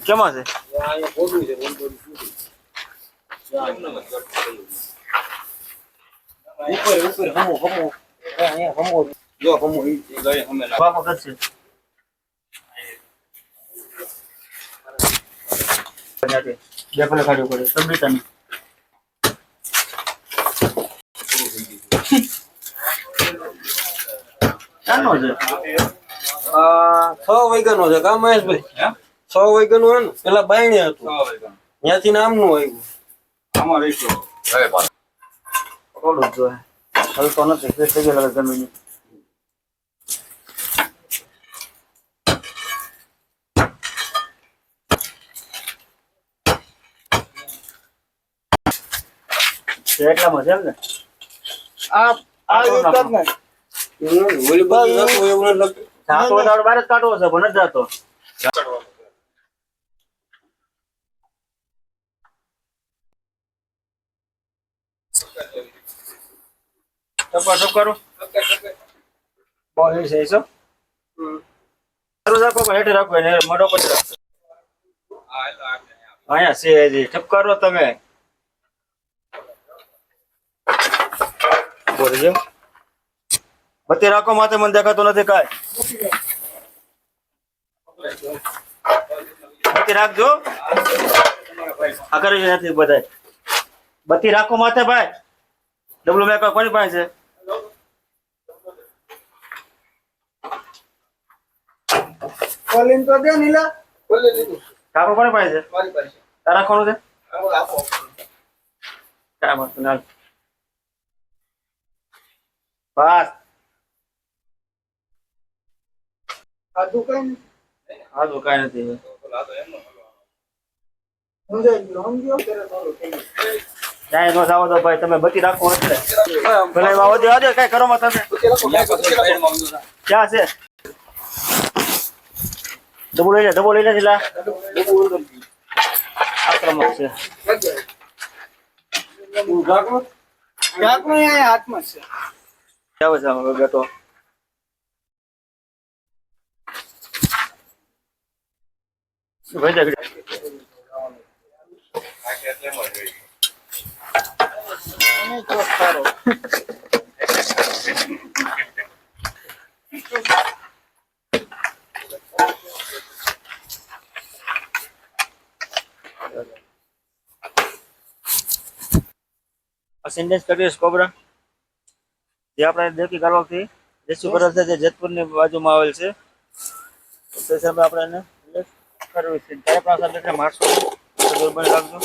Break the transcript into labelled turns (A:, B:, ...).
A: કેમાં છે
B: અહીંયા બોડું છે બોડું સુધી ઉપર હમો અહીંયા હમો જો હમો ઈ ગઈ હમે
A: બાપો કરશે બેફલે કાઢ્યો પડે સંબીતાની ક્યાંનો છે
B: 6 વાગ્યાનો છે કા મહેશભાઈ 6 વાગ્યાનું હે ને પેલા બાયણે હતું 6 વાગ્યાનું ત્યાંથી નામનું આવ્યું આમાં રહીશું હવે
A: થોડું જ જોઈએ હલકો નથી ફેસ થઈ ગયેલો જમીન એટલામાં છે એમ ને
B: આ યુદ્ધ ને ઓલી બાજુ નતો એવું ન લાગે
A: જાતો દાડ બાર જ કાઢવો છે પણ નથી જાતો ટપા કરો બોલી છે eso સારું રાખો પણ હેઠે રાખો એને મોઢો પછી રાખો અહીંયા છે હજી ઠપ કરો તમે બોલી જો બત્તી રાખો માથે મને દેખાતું નથી કાંઈ બત્તી રાખજો આ કરી નથી બધાય બત્તી રાખો માથે ભાઈ ડબલું મેક કોની પાસે છે
B: કોલિન તો દે નીલા બોલે દીધું
A: કાકો કોની પાસે છે
B: મારી પાસે
A: તારા કોનું છે
B: આપો
A: કામ હતું ના બસ
B: આ દુકાન
A: હા તો કાંઈ નથી
B: સમજાય ત્યારે થોડું
A: ક્યાંય નો જાવ તો ભાઈ તમે બત્તી રાખો એટલે ભલે વધે વધે કઈ કરો માં તમે ક્યાં છે ડબો લઈ લે નીલા આક્રમક છે
B: હાથમાં છે
A: આવે છે હવે બેઠો ભાઈ દેખ સેન્ટેન્સ કરીએ કોબરા જે આપણે દેખી કરવાથી દેશી કરલ છે જે જેતપુરની બાજુમાં આવેલ છે તે સમય આપણે એને કરવી છે ત્યારે આપણા સાથે મારશો બની રાખજો